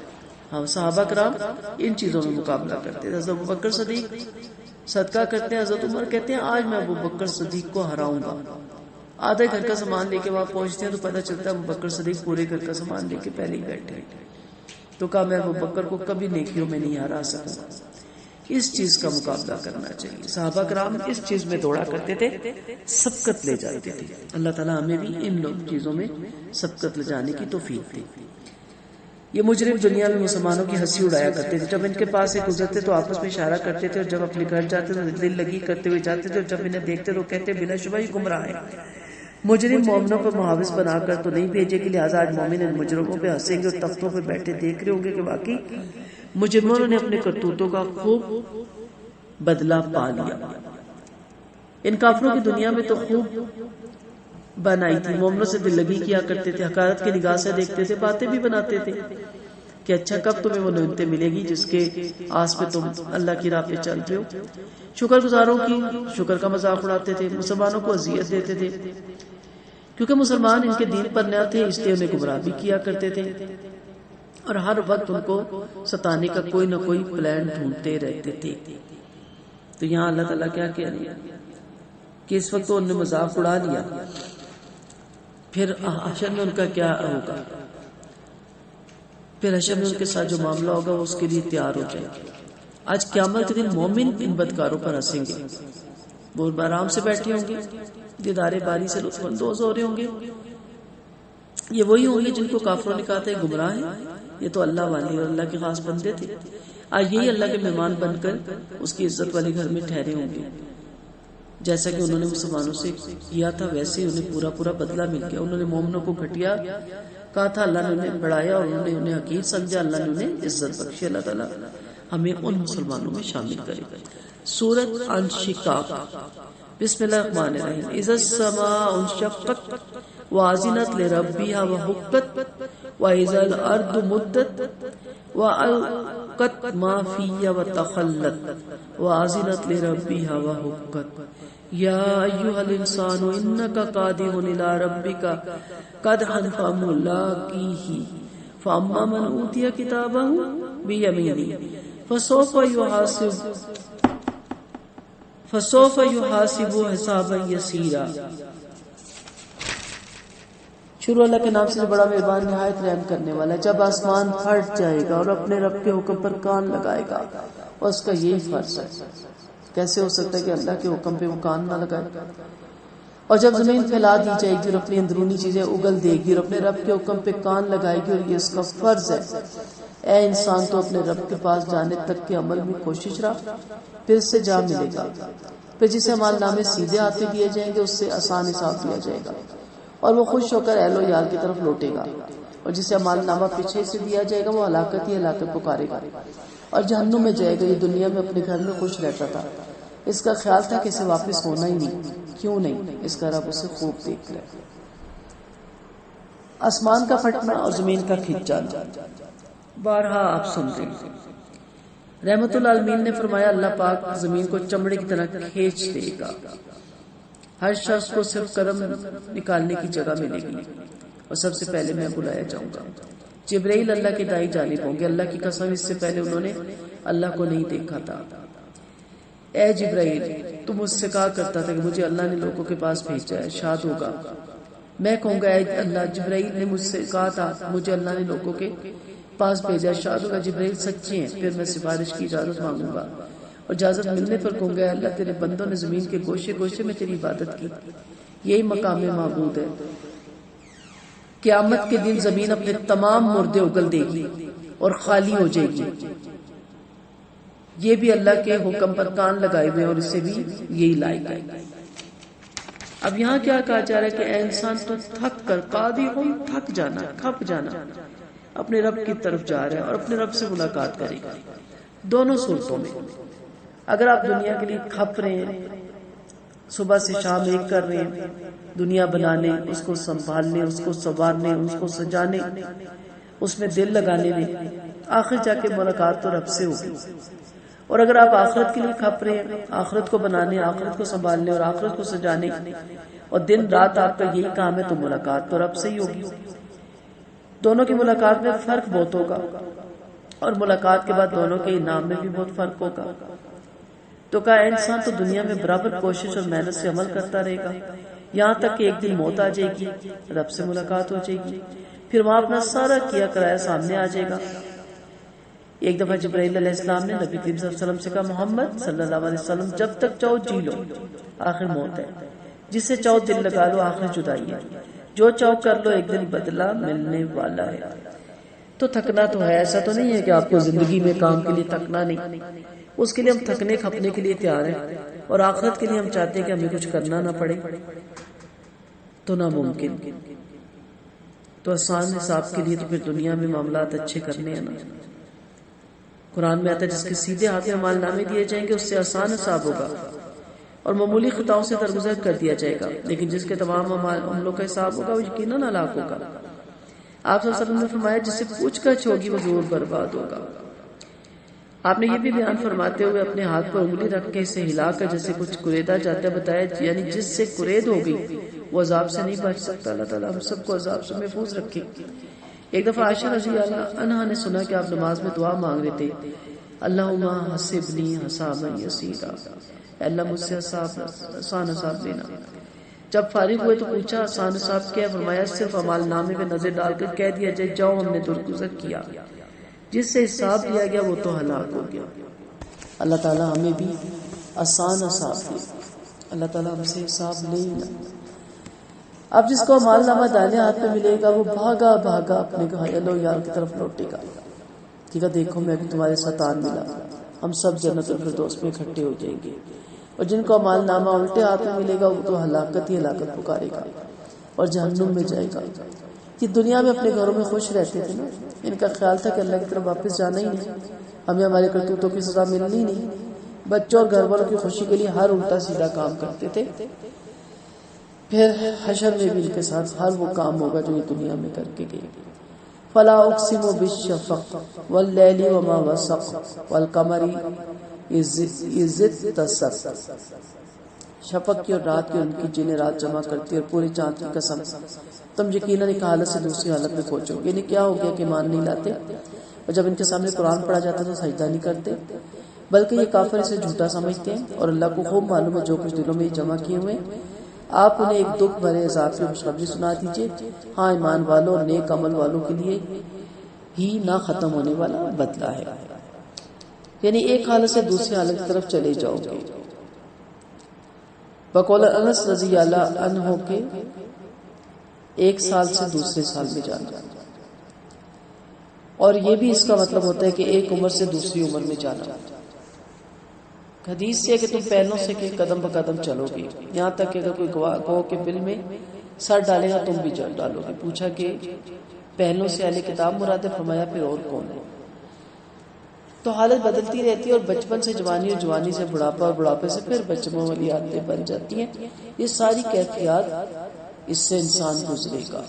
ہم صحابہ کرام ان چیزوں میں مقابلہ کرتے ہیں۔ حضرت ابوبکر صدیق صدقہ کرتے ہیں، حضرت عمر کہتے ہیں آج میں ابوبکر صدیق کو ہراؤں گا۔ آدھے گھر کا سامان لے کے وہاں پہنچتے ہیں تو پتہ چلتا ہے ابوبکر صدیق پورے گھر کا سامان لے کے پہلے ہی بیٹھے ہیں۔ تو کہا میں ابوبکر کو کبھی نیکیوں میں نہیں ہرا سکوں گا۔ اس چیز کا مقابلہ کرنا چاہیے۔ صحابہ کرام اس چیز میں دوڑا کرتے تھے، سبقت لے جاتے تھے۔ اللہ تعالیٰ ہمیں بھی ان چیزوں میں سبقت لے جانے کی توفیق دے۔ یہ مجرم دنیا میں مسلمانوں کی ہنسی اڑایا کرتے تھے، جب ان کے پاس سے گزرتے تو آپس میں اشارہ کرتے تھے، اور جب اپنے گھر جاتے تو دل لگی کرتے ہوئے جاتے تھے، اور جب انہیں دیکھتے تو کہتے بلا شبہ ہی گمراہ ہے۔ مجرم مومنوں پر محافظ بنا کر تو نہیں بھیجے کہ لہٰذا آج مومن ان مجرموں پہ ہنسیں گے اور تختوں پہ بیٹھے دیکھ رہے ہوں گے کہ واقعی مجرموں نے اپنے کرتوتوں کا خوب بدلہ پا لیا۔ ان کافروں کی دنیا میں تو خوب بنائی تھی، مومنوں سے دل لگی کیا کرتے تھے، حقارت کی نگاہ سے دیکھتے تھے، باتیں بھی بناتے تھے کہ اچھا کب تمہیں وہ نعمتیں ملے گی جس کے آس پہ تم اللہ کی راہ پہ چل رہے ہو۔ شکر گزاروں کی شکر کا مذاق اڑاتے تھے، مسلمانوں کو اذیت دیتے تھے، کیونکہ مسلمان ان کے دین پر نیا تھے، اس لیے انہیں گمراہ بھی کیا کرتے تھے، اور ہر وقت ان کو ستانے کا کوئی نہ کوئی پلان ڈھونڈتے رہتے تھے۔ تو یہاں اللہ تعالیٰ کیا کہہ رہے ہیں کہ اس وقت تو انہوں نے مذاق اڑا لیا، پھر حشر میں ان کا کیا ہوگا، پھر حشر میں ان کے ساتھ جو معاملہ ہوگا وہ اس کے لیے تیار ہو جائے گا۔ آج قیامت کے دن مومن ان بدکاروں پر ہنسیں گے، وہ آرام سے بیٹھے ہوں گے، دیدار باری سے لطف اندوز ہو رہے ہوں گے۔ یہ وہی ہوں گے جن کو کافروں نے کہا تھا گمراہ ہیں، یہ تو اللہ والے اور اللہ کے خاص بندے تھے، آج یہی اللہ کے مہمان بن کر اس کی عزت والے گھر میں ٹھہرے ہوں گے۔ جیسا کہ انہوں نے مسلمانوں سے کیا تھا ویسے انہیں پورا پورا بدلہ مل گیا۔ انہوں نے مومنوں کو گھٹیا کہا تھا، اللہ نے انہیں بڑھایا، اور انہوں نے انہیں حقیر سمجھا، اللہ نے انہیں عزت بخشی۔ اللہ تعالیٰ ہمیں ان مسلمانوں میں شامل کرے۔ سورۃ انشقاق، بسم اللہ الرحمن الرحیم۔ اذا السماء انشقت وازنت لربها وحقت واذا الارض مدت والقت ما فيها وتخلت وازنت لربها وحقت یا ایها الانسان انك قادر الى ربك قدحا فملاقيه فاما من اوتي كتابه بيمينه فسوف يحاسب حسابا يسيرا۔ شروع اللہ کے نام سے جو بڑا مہربان نہایت رحم کرنے والا ہے۔ جب آسمان پھٹ جائے گا اور اپنے رب کے حکم پر کان لگائے گا، اور اس کا یہی فرض ہے، کیسے ہو سکتا ہے کہ اللہ کے حکم پہ وہ کان نہ لگائے؟ اور جب زمین پھیلا دی جائے گی اور اپنی اندرونی چیزیں اگل دے گی اور اپنے رب کے حکم پہ کان لگائے گی، اور یہ اس کا فرض ہے، اے انسان تو اپنے رب کے پاس جانے تک کے عمل میں کوشش رہا، پھر اس سے جا ملے گا۔ پھر جسے اعمال نامے سیدھے ہاتھ دیے جائیں گے، اس سے آسان حساب دیا جائے گا، اور وہ خوش ہو کر اہل و عیال کی طرف لوٹے گا۔ اور جسے اعمال نامہ پیچھے سے دیا جائے گا، وہ ہلاکت ہی ہلاکت پکارے گا اور جہنم میں جائے گا۔ یہ دنیا میں اپنے گھر میں خوش رہتا تھا، اس کا خیال تھا کہ اسے واپس ہونا ہی نہیں، کیوں نہیں؟ اس کا رب اسے خوب دیکھ رہا ہے۔ آسمان کا پھٹنا اور زمین کا کھنچ جانا، بارہا آپ سنتے ہیں۔ رحمت العالمین نے فرمایا اللہ پاک زمین کو چمڑے کی طرح کھینچ دے گا، ہر شخص کو صرف قدم نکالنے کی جگہ ملے گی، اور سب سے پہلے میں بلایا جاؤں گا۔ جبرائیل اللہ کے دائیں جانب ہوں گے، اللہ کی قسم اس سے پہلے انہوں نے اللہ کو نہیں دیکھا تھا۔ اے جبرائیل، تم مجھ سے کہا کرتا تھا کہ مجھے اللہ نے لوگوں کے پاس بھیجا ہے، شاد ہوگا۔ میں کہوں گا اے اللہ، جبرائیل نے مجھ سے کہا تھا مجھے اللہ نے لوگوں کے پاس بھیجا ہے، شاد ہوگا۔ جبرائیل سچے ہیں، پھر میں سفارش کی اجازت مانگوں گا، اور اجازت ملنے پر کہوں گا اے اللہ، تیرے بندوں نے زمین کے گوشے گوشے میں تیری عبادت کی، یہی مقام معبود ہے۔ قیامت کے دن زمین اپنے تمام مردے اگل دے گی اور خالی ہو جائے گی، یہ بھی اللہ کے حکم پر کان لگائے ہوئے، اور اسے بھی یہی لائق ہے۔ اب یہاں کیا کہا جا رہا ہے کہ اے انسان تو تھک کر قادر تھک جانا، کھپ جانا، اپنے رب کی طرف جا رہا ہے اور اپنے رب سے ملاقات کرے گا۔ دونوں صورتوں میں اگر آپ دنیا کے لیے کھپ رہے ہیں، صبح سے شام ایک کر رہے ہیں، دنیا بنانے، اس کو سنبھالنے، اس کو سنوارنے، اس کو سجانے، اس میں دل لگانے میں، آخر جا کے ملاقات تو رب سے ہوگی۔ اور اگر آپ آخرت کے لیے کھپ رہے ہیں، آخرت کو بنانے، آخرت کو سنبھالنے اور آخرت کو سجانے، اور دن رات آپ کا یہی کام ہے، تو ملاقات تو رب سے ہی ہوگی۔ دونوں کی ملاقات میں فرق بہت ہوگا، اور ملاقات کے بعد دونوں کے انعام میں بھی بہت فرق ہوگا۔ تو کہا انسان تو دنیا میں برابر کوشش اور محنت سے عمل کرتا رہے گا، یہاں تک کہ ایک دن موت آ جائے گی، رب سے ملاقات ہو جائے گی، پھر وہاں اپنا سارا کیا کرایا سامنے آ جائے گا۔ ایک دفعہ جبرائیل علیہ السلام نے نبی کریم صلی اللہ علیہ وسلم سے کہا محمد صلی اللہ علیہ وسلم، جب تک چاہو جی لو، آخر موت ہے، جس سے چاہو دل لگا لو، آخر جدائی ہے، جو چاہو کر لو، ایک دن بدلہ ملنے والا ہے۔ تو تھکنا تو ہے، ایسا تو نہیں ہے کہ آپ کو زندگی میں کام کے لیے تھکنا نہیں، اس کے لیے ہم تھکنے کھپنے کے لیے تیار ہیں، اور آخرت کے لیے ہم چاہتے ہیں کہ ہمیں کچھ کرنا نہ پڑے، تو ناممکن۔ تو آسان حساب کے لیے تو پھر دنیا میں معاملات اچھے کرنے ہیں نا۔ قرآن میں آتا ہے جس کے سیدھے ہاتھ میں اعمال نامے دیے جائیں گے، اس سے آسان حساب ہوگا اور معمولی خطاؤں سے درگزر کر دیا جائے گا، لیکن جس کے تمام عملوں کا حساب ہوگا وہ یقیناً ہلاک ہوگا۔ آپ صلی اللہ علیہ وسلم نے فرمایا جس سے پوچھ گچھ ہوگی وہ ضرور برباد ہوگا۔ آپ نے یہ بھی بیان فرماتے ہوئے اپنے ہاتھ پر انگلی رکھ کے اسے ہلا کر جیسے کچھ کریدا جاتا ہے بتایا، یعنی جس سے کرید ہو گئی وہ عذاب سے نہیں بچ سکتا۔ اللہ تعالیٰ ہم سب کو عذاب سے محفوظ رکھے۔ ایک دفعہ عائشہ رضی اللہ عنہا نے سنا کہ آپ نماز میں دعا مانگ رہے تھے، اللہم حسبنی حسابا یسیرا، اے اللہ مجھ سے آسان حساب لینا۔ جب فارغ ہوئے تو پوچھا آسان حساب کیا؟ فرمایا صرف اعمال نامے میں نظر ڈال کر کہہ دیا جائے جاؤ ہم نے درگزر کیا، جس سے حساب لیا گیا وہ تو ہلاک ہو گیا۔ اللہ تعالیٰ ہمیں بھی آسان حساب دے، اللہ تعالیٰ ہم سے حساب لے ہی نہ۔ اب جس کو اعمال نامہ دائیں ہاتھ میں ملے گا وہ بھاگا بھاگا اپنے اہل و عیال کی طرف لوٹے گا، ٹھیک ہے، دیکھو میں بھی تمہارے ساتھ آن ملا، ہم سب جنت الفردوس میں اکٹھے ہو جائیں گے۔ اور جن کو اعمال نامہ الٹے ہاتھ میں ملے گا وہ تو ہلاکت ہی ہلاکت پکارے گا اور جہنم میں جائے گا۔ یہ دنیا میں اپنے گھروں میں خوش رہتے تھے نا، ان کا خیال تھا کہ اللہ کی طرف واپس جانا ہی نہیں، ہمیں ہمارے کرتوتوں کی سزا ملنی نہیں۔ بچوں اور گھر والوں کی خوشی کے لیے ہر الٹا سیدھا کام کرتے تھے، پھر حشر میں بھی ان کے ساتھ ہر وہ کام ہوگا جو یہ دنیا میں کر کے گئے۔ فلا اقسم بالشفق واللیل وما وسق والقمر اذ اتسق، شفق کی اور رات کی، ان کی جنہیں رات جمع کرتی اور پورے چاند کی قسم، تم یقیناً ایک حالت سے دوسری حالت میں پہنچو گے۔ یعنی کیا ہو گیا کہ ایمان نہیں لاتے، اور جب ان کے سامنے قرآن پڑھا جاتا تو سجدہ نہیں کرتے، بلکہ یہ کافر اسے جھوٹا سمجھتے ہیں، اور اللہ کو خوب معلوم ہے جو کچھ دلوں میں جمع کیے ہوئے، آپ انہیں ایک دکھ بھرے عذاب کی خوشخبری سنا دیجیے، ہاں ایمان والوں اور نیک عمل والوں کے لیے ہی نہ ختم ہونے والا بدلہ ہے. یعنی ایک حالت سے دوسری حالت کی طرف چلے جاؤ گے. بقول انس رضی اللہ عنہ کے ایک سال سے دوسرے سال میں جانا، اور یہ بھی اس کا مطلب ہوتا ہے کہ ایک عمر سے دوسری عمر میں جانا. حدیث سے کہ تم پہلوں سے کہ قدم بقدم چلو گے، یہاں تک کہ اگر کوئی گو کے بل میں سر ڈالے گا تم بھی ڈالو گے. پوچھا کہ پہلوں سے اہل کتاب مراد ہے؟ فرمایا پھر اور کون ہے؟ تو حالت بدلتی رہتی ہے، اور بچپن سے جوانی اور جوانی سے بڑھاپا اور بڑھاپے سے پھر بچپوں والی عادتیں بن جاتی ہیں. یہ ساری کیفیات اس سے انسان گزرے گا.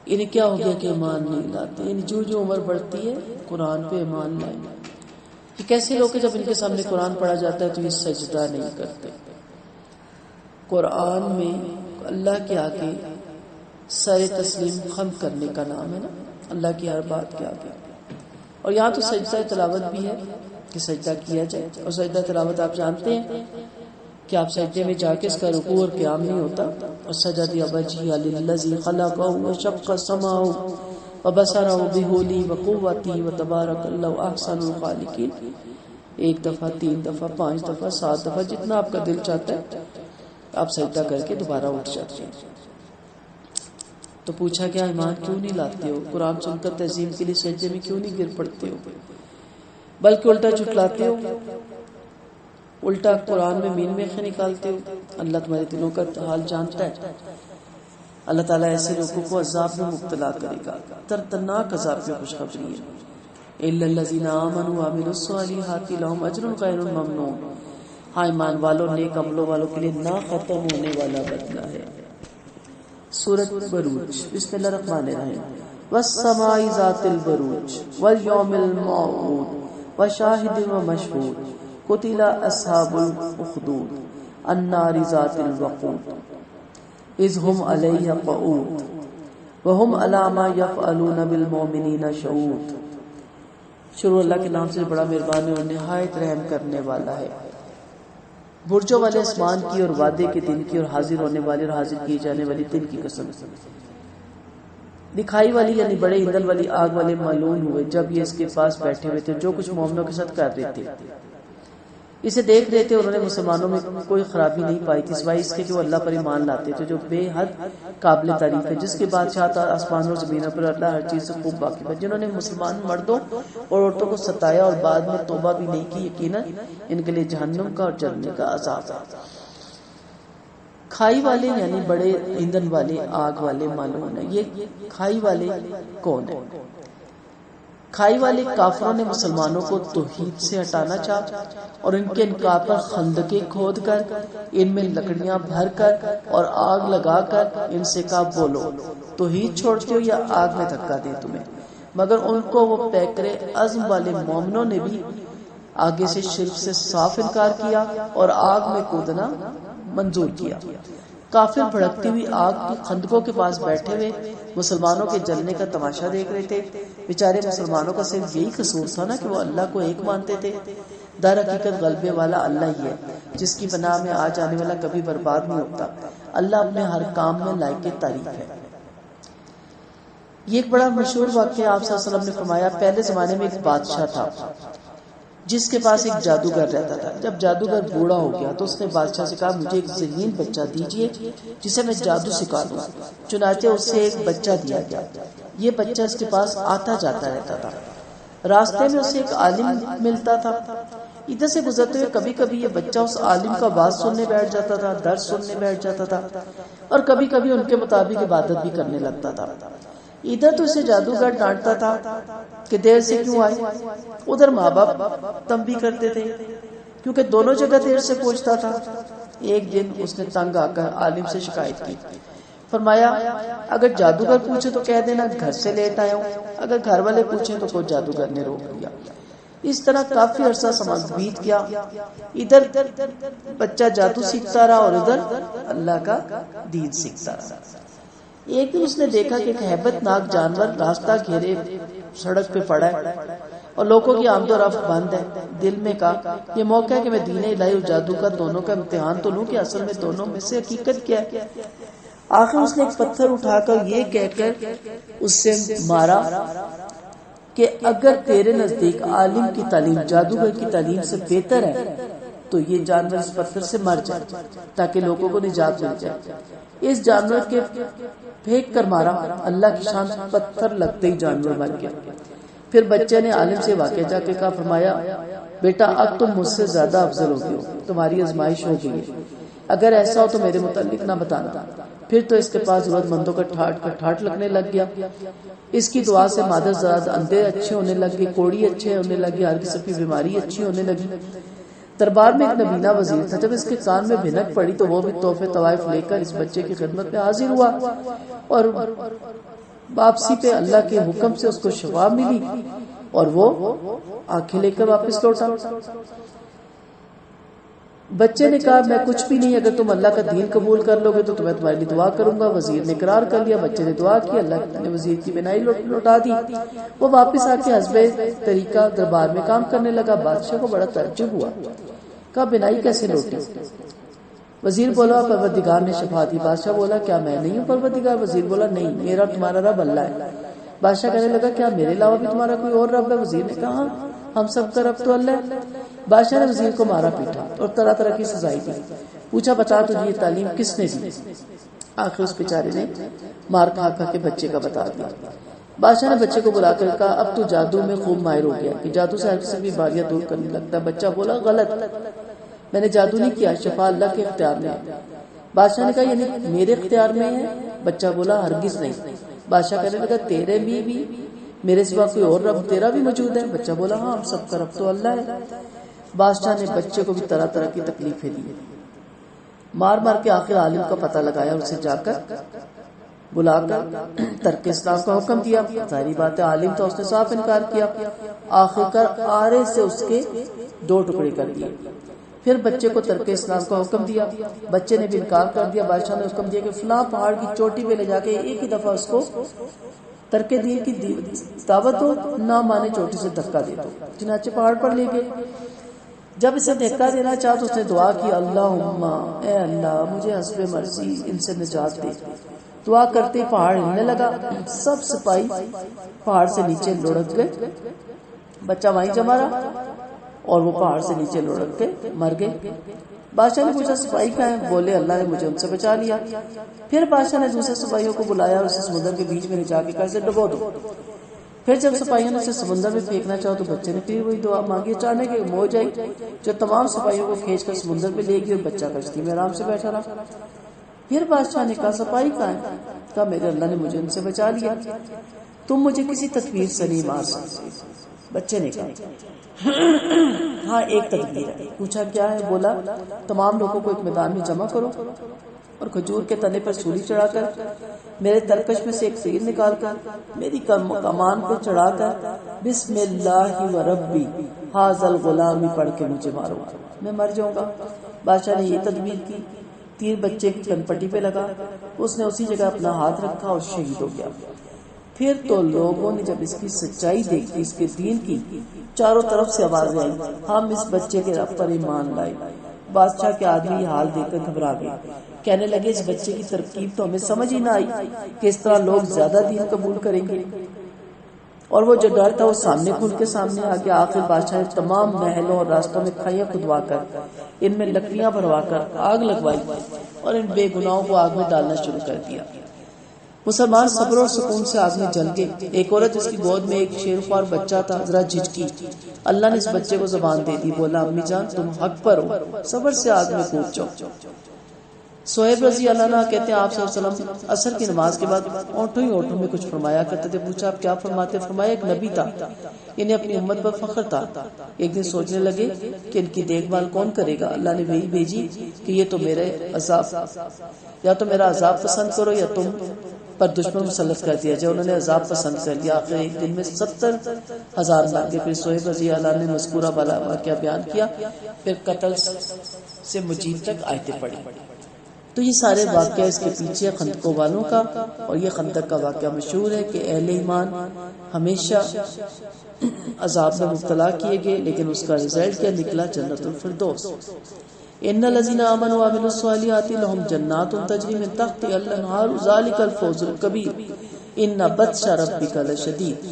انہیں کیا ہو گیا کہ ایمان نہیں لاتے، یعنی جو عمر بڑھتی ہے قرآن پہ ایمان لائیں. یہ کیسے لوگ جب ان کے سامنے قرآن پڑھا جاتا ہے تو یہ سجدہ نہیں کرتے. قرآن میں اللہ کے آگے سر تسلیم خم کرنے کا نام ہے نا، اللہ کی ہر بات کے آگے. اور یہاں تو سجدہ تلاوت بھی ہے کہ سجدہ کیا جائے. اور سجدہ تلاوت آپ جانتے ہیں کہ آپ سجدے میں جا کے اس کا رکوع اور قیام نہیں ہوتا. اور سجدی وجہی للذی خلقہ وشق سمعہ وبصرہ بحولی وقوتی وتبارک اللہ احسن الخالقین. ایک دفعہ، 3 دفعہ، 5 دفعہ، 7 دفعہ، جتنا آپ کا دل چاہتا ہے آپ سجدہ کر کے دوبارہ اٹھ جاتے ہیں. تو پوچھا کیا ایمان کیوں نہیں لاتے ہو؟ قرآن سن کر تہذیب کے لیے سجدے میں کیوں نہیں گر پڑتے ہو، بلکہ الٹا جھٹلاتے ہو، الٹا قرآن میں مین میخیں نکالتے ہو؟ اللہ تمہارے دلوں کا حال جانتا ہے. اللہ تعالیٰ ایسے لوگوں کو عذاب میں مبتلا کرے گا، دردناک عذاب میں خوشخبری ہے. الا الذین آمنوا وعملوا الصالحات لهم اجر غیر ممنون. ہاں ایمان والوں نیک عملوں والوں کے لیے نہ ختم ہونے والا بدلہ ہے. سورۃ بروج. بسم اللہ الرحمن الرحیم. والسماء ذات البروج والیوم الموعود وشاہد ومشہود قتل اصحاب الاخدود النار ذات الوقود اذ هم علیہ قعود وهم علی ما یفعلون بالمؤمنین شہود. شروع اللہ کے نام سے بڑا مہربان ہے اور نہایت رحم کرنے والا ہے. برجوں والے آسمان کی اور وعدے کے دن کی اور حاضر ہونے والے اور حاضر کیے جانے والی دن کی قسم. دکھائی والی یعنی بڑے ایندھن والی آگ والے معلوم ہوئے جب یہ اس کے پاس بیٹھے ہوئے تھے جو کچھ مومنوں کے ساتھ کر رہے تھے. اسے دیکھ رہے تھے، انہوں نے مسلمانوں میں کوئی خرابی نہیں پائی تھی سوائے اس کے کہ وہ اللہ پر ایمان لاتے تھے جو بے حد قابل تعریف ہے، جس کے بادشاہ آسمان اور زمینوں پر اللہ ہر چیز سے خوب واقف ہے. جنہوں نے مسلمان مردوں اور عورتوں کو ستایا اور بعد میں توبہ بھی نہیں کی، یقیناً ان کے لیے جہنم کا اور جلنے کا عذاب ہے. کھائی والے یعنی بڑے ایندھن والے آگ والے معلوم ہے. یہ کھائی والے کون ہیں؟ کھائی والے کافروں نے مسلمانوں کو توحید سے ہٹانا چاہا اور ان کے انکار پر خندقیں کھود کر ان میں لکڑیاں بھر کر اور آگ لگا کر ان سے کہا بولو توحید چھوڑتے ہو یا آگ میں دھکا دیں تمہیں. مگر ان کو وہ پیکرے عزم والے مومنوں نے بھی آگے سے شرک سے صاف انکار کیا اور آگ میں کودنا منظور کیا. کافر بھڑکتی ہوئی آگ کی خندقوں کے پاس بیٹھے ہوئے مسلمانوں کے جلنے کا تماشا دیکھ رہے تھے. بیچارے مسلمانوں کا صرف یہی قصور تھا نا کہ وہ اللہ کو ایک مانتے تھے. در حقیقت غلبے والا اللہ ہی ہے جس کی پناہ میں آ جانے والا کبھی برباد نہیں ہوتا. اللہ اپنے ہر کام میں لائق تعریف ہے. یہ ایک بڑا مشہور واقعہ آپ صلی اللہ علیہ وسلم نے فرمایا پہلے زمانے میں ایک بادشاہ تھا جس کے پاس ایک جادوگر رہتا تھا. جب جادوگر بوڑھا ہو گیا تو اس نے بادشاہ سے کہا مجھے ایک ذہین بچہ دیجیے جسے میں جادو سکھا دوں. چنانچہ اسے ایک بچہ دیا گیا. یہ بچہ اس کے پاس آتا جاتا رہتا تھا. راستے میں اسے ایک عالم ملتا تھا. ادھر سے گزرتے ہوئے کبھی کبھی یہ بچہ اس عالم کا بات سننے بیٹھ جاتا تھا، درس سننے بیٹھ جاتا تھا اور کبھی کبھی ان کے مطابق عبادت بھی کرنے لگتا تھا. ادھر تو اسے جادوگر ڈانٹتا تھا کہ دیر سے کیوں آئے، ادھر ماں باپ تنبیہ کرتے تھے کیونکہ دونوں جگہ دیر سے پہنچتا تھا. ایک دن اس نے تنگ آ کر عالم سے شکایت کی. فرمایا اگر جادوگر پوچھے تو کہہ دینا گھر سے لیٹ آیا ہوں، اگر گھر والے پوچھیں تو کوئی جادوگر نے روک لیا. اس طرح کافی عرصہ سماج بیت گیا. ادھر بچہ جادو سیکھتا رہا اور ادھر اللہ کا دین سیکھتا رہا. ایک دن اس نے دیکھا کہ ایک ہیبت ناک جانور راستہ گھیرے سڑک پہ پڑا ہے. اور لوگوں کی آمد و رفت بند ہے۔ دل میں کہا یہ موقع ہے کہ میں دین الہی اور جادو کا دونوں کا امتحان تو لوں کہ اصل میں دونوں میں سے حقیقت کیا ہے۔ آخر اس نے ایک پتھر اٹھا کر یہ کہہ کر اس سے مارا کہ اگر تیرے نزدیک عالم کی تعلیم جادوگر کی تعلیم سے بہتر ہے تو یہ جانور اس پتھر سے مر جائے تاکہ لوگوں کو نجات مل جائے۔ اس جانور کے پھینک کر مارا، اللہ کی شان، پتھر لگتے ہی جانور مر گیا۔ پھر بچے نے عالم سے واقعہ جا کے کہا، فرمایا بیٹا اب تم مجھ سے زیادہ افضل ہو گئے ہو، تمہاری آزمائش ہو گئی ہے، اگر ایسا ہو تو میرے متعلق نہ بتانا۔ پھر تو اس کے پاس ضرورت مندوں کا ٹھاٹ لگنے لگ گیا۔ اس کی دعا سے مادر زاد اندھے اچھے ہونے لگے، کوڑی اچھے ہونے لگے، ہر قسم کی بیماری اچھی ہونے لگی۔ دربار میں ایک نبینا وزیر تھا، جب اس کے کان میں بھنک پڑی تو وہ بھی تحفے طوائف لے کر اس بچے کی خدمت میں حاضر ہوا اور واپسی پہ اللہ کے حکم سے اس کو شفا ملی اور وہ آنکھیں لے کر واپس لوٹا۔ بچے نے کہا میں کچھ بھی نہیں، اگر تم اللہ کا دین قبول کر لو گے تو میں تمہارے لیے دعا کروں گا۔ وزیر نے اقرار کر لیا، بچے نے دعا کی، اللہ نے وزیر کی بینائی لوٹا دی۔ وہ واپس آ کے حسب طریقہ دربار میں کام کرنے لگا۔ بادشاہ کو بڑا تعجب ہوا، کہا بینائی کیسے لوٹی؟ وزیر بولا پروردگار نے شفا دی۔ بادشاہ بولا کیا میں نہیں ہوں پروردگار؟ وزیر بولا نہیں، میرا تمہارا رب اللہ ہے۔ بادشاہ کہنے لگا کیا میرے علاوہ بھی تمہارا کوئی اور رب ہے؟ وزیر نے کہا ہم سب کا رب تو اللہ ہے۔ بادشاہ نے وزیر کو مارا پیٹا اور طرح طرح کی سزائیں دی۔ پوچھا بتا تجھے یہ تعلیم کس نے دی؟ آخر اس بیچارے نے مار کھا کھا کے بچے کا بتا دیا۔ بادشاہ نے بچے کو بلا کر کہا اب تو جادو میں خوب ماہر ہو گیا کہ جادو سے ہر قسم کی بیماریاں دور کرنے لگتا ہے۔ بچہ بولا غلط، میں نے جادو نہیں کیا، شفا اللہ کے اختیار میں ہے۔ بادشاہ نے کہا یعنی میرے اختیار میں ہے؟ بچہ بولا ہرگز نہیں۔ بادشاہ کہنے لگا تیرے بھی میرے سوا کوئی اور رب تیرا بھی موجود ہے؟ بچہ بولا ہاں ہم سب کا رب تو اللہ ہے۔ بادشاہ نے بچے کو بھی طرح طرح کی تکلیفیں دی، مار مار کے آخر عالم کا پتہ لگایا اور اسے جا کر بلا کر ترک اسلام کا حکم دیا۔ ظاہری بات ہے عالم تھا، اس نے صاف انکار کیا۔ آخر کر آرے سے اس کے 2 ٹکڑے کر دیے۔ پھر بچے کو ترک اسلام کا حکم دیا، بچے نے بھی انکار کر دیا۔ بادشاہ نے حکم دیا کہ فلاں پہاڑ کی چوٹی پہ لے جا کے ایک ہی دفعہ اس کو ترک دین کی دعوت ہو، نہ مانے چوٹی سے دھکا دے دو۔ چنانچہ پہاڑ پر لے گئے۔ جب اسے دھکا دینا چاہا تو اس نے دعا کی اللہم اے اللہ مجھے حسب مرضی ان سے نجات دے۔ دعا کرتے ہی پہاڑ ہلنے لگا، سب سپاہی پہاڑ سے نیچے لڑک گئے۔ بچہ وہیں جمع رہا اور وہ پہاڑ سے نیچے لڑک کے مر گئے۔ بادشاہ نے پوچھا سپاہی کہاں ہیں؟ بولے اللہ نے مجھے ان سے بچا لیا۔ پھر بادشاہ نے دوسرے سپاہیوں کو بلایا اور اسے سمندر کے بیچ میں لے جا کے کہا اسے ڈبو دو۔ پھر جب سپاہیوں نے اسے سمندر میں پھینکنا چاہا تو بچے نے پھر وہی دعا مانگی، اچانک ایک موج آئی جو تمام سپاہیوں کو کھینچ کر سمندر میں لے گئی اور بچہ کشتی میں آرام سے بیٹھا رہا۔ پھر بادشاہ نے کہا سپاہی کہاں ہے؟ کہا میرے اللہ نے مجھے ان سے بچا لیا، تم مجھے کسی تدبیر سے نہیں مار سکتے۔ بچے نے کہا ہاں ایک تدبیر ہے۔ پوچھا کیا ہے؟ بولا تمام لوگوں کو ایک میدان میں جمع کرو اور کھجور کے تنے پر سولی چڑھا کر میرے ترکش میں سے ایک تیر نکال کر میری کمان پہ چڑھا کر بسم اللہ و ربی ھذا الغلام پڑھ کے مجھے مارو، میں مر جاؤں گا۔ بادشاہ نے یہ تدبیر کی، تیر بچے کی کنپٹی پہ لگا، اس نے اسی جگہ اپنا ہاتھ رکھا اور شہید ہو گیا۔ پھر تو لوگوں نے جب اس کی سچائی دیکھی، اس کے دین کی، چاروں طرف سے آوازیں آئی ہم اس بچے کے رب پر ایمان لائے۔ بادشاہ کے آدمی یہ حال دیکھ کر گھبرا گئے، کہنے لگے اس بچے کی ترکیب تو ہمیں سمجھ ہی نہ آئی کہ اس طرح لوگ زیادہ دین قبول کریں گے، اور وہ جو ڈر تھا وہ سامنے کھل کے سامنے آ گیا۔ آخر بادشاہ نے تمام محلوں اور راستوں میں کھائیاں کھدوا کر ان میں لکڑیاں بھروا کر آگ لگوائی اور ان بے گناہوں کو آگ میں ڈالنا شروع کر دیا۔ مسلمان صبر اور سکون سے آگ میں جل گئے۔ ایک عورت جس کی گود میں ایک شیرخوار بچہ تھا ذرا جھجکی، اللہ نے اس بچے کو زبان دے دی، بولا امی جان تم حق پر ہو، صبر سے آگ میں کود جاؤ۔ صہیب رضی اللہ عنہ کہتے ہیں آپ صلی اللہ علیہ وسلم عصر کی نماز کے بعد اونٹوں ہی اونٹوں میں کچھ فرمایا کرتے تھے۔ پوچھا آپ کیا فرماتے؟ فرمایا ایک نبی تھا، انہیں اپنی امت پر فخر تھا، ایک دن سوچنے لگے کہ ان کی دیکھ بھال کون کرے گا، اللہ نے وہی بھیجی کہ یہ تو میرے عذاب، یا تو میرا عذاب پسند کرو یا تم پر دشمن مسلط کر دیا جائے۔ انہوں نے عذاب پسند کر لیا، آخر ایک دن میں 70,000 مر گئے۔ پھر صہیب رضی اللہ نے مذکورہ واقعہ بیان کیا، پھر قتل سے مجید تک آیتیں پڑھی۔ تو یہ سارے واقعہ اس کے پیچھے خندقوں والوں کا، اور یہ خندق کا واقعہ مشہور ہے کہ اہل ایمان ہمیشہ عذاب میں مبتلا کیے گئے، لیکن اس کا رزلٹ کیا نکلا؟ جنت الفردوس۔ ان الذين امنوا وعملوا الصالحات لهم جنات تجري من تحتها الانهار ذلك الفوز الكبير ان بطش ربك لشديد۔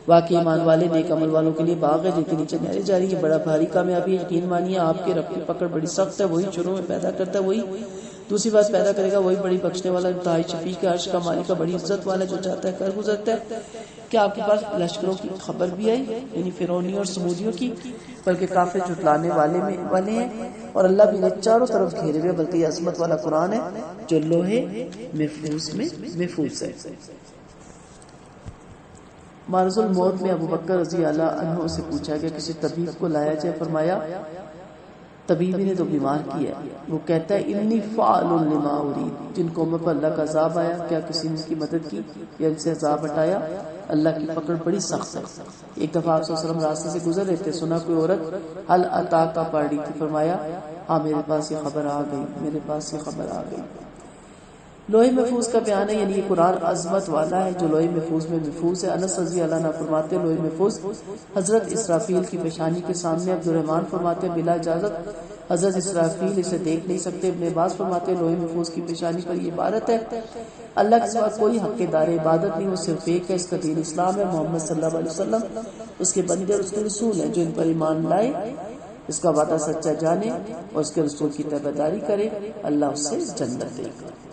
واقعی ایمان والے نیک عمل والوں کے لیے باغ ہے جن کے نیچے نہریں جاری ہیں، بڑا بھاری کامیابی ہے۔ یقین مانیے آپ کے رب کی پکڑ بڑی سخت ہے، وہی شروع میں پیدا کرتا ہے، وہی دوسری بات پیدا کرے گا، وہی بڑی بخشنے والا، انتہائی شفیق ہے، عرش کا مالک، بڑی عزت والا، جو چاہتا ہے کر گزرتا ہے۔ کیا آپ کے پاس لشکروں کی خبر بھی آئی، یعنی فرعونیوں اور سمودیوں کی؟ بلکہ کافر جھٹلانے والے ہیں، اور اللہ بھی نے چاروں طرف گھیرے ہوئے، بلکہ یہ عظمت والا قرآن ہے جو لوہے محفوظ میں محفوظ ہے۔ مرض الموت میں ابو بکر رضی اللہ عنہ سے پوچھا گیا کسی طبیب کو لایا جائے، فرمایا طبیبی نے تو بیمار کیا ہے۔ وہ کہتا ہے انی فعال لما ارید، جن قوموں پر اللہ کا عذاب آیا کیا کسی نے ان کی مدد کی یا ان سے عذاب ہٹایا؟ اللہ کی پکڑ بڑی سخت ہے۔ ایک دفعہ آپ صلی اللہ علیہ وسلم راستے سے گزر رہے تھے، سنا کوئی عورت حل عطا کا پڑھ رہی تھی، فرمایا ہاں میرے پاس یہ خبر آ گئی، میرے پاس یہ خبر آ گئی۔ لوہے محفوظ کا بیان ہے، یعنی یہ قرآن عظمت والا ہے جو لوہے محفوظ میں محفوظ ہے۔ انس رضی اللہ عنہ فرماتے ہیں لوہے محفوظ حضرت اسرافیل کی پیشانی کے سامنے۔ عبد الرحمن فرماتے ہیں بلا اجازت حضرت اسرافیل اسے دیکھ نہیں سکتے۔ ابن عباس فرماتے ہیں لوہے محفوظ کی پیشانی پر یہ عبارت ہے اللہ کے سوا کوئی حق دار عبادت نہیں، وہ صرف ایک ہے، اس کا دین اسلام ہے، محمد صلی اللہ علیہ وسلم اس کے بندے اور اس کے رسول ہیں، جو ان پر ایمان لائے، اس کا وعدہ سچا جانے اور اس کے رسول کی تابعداری کرے، اللہ اس سے جنت دے گا۔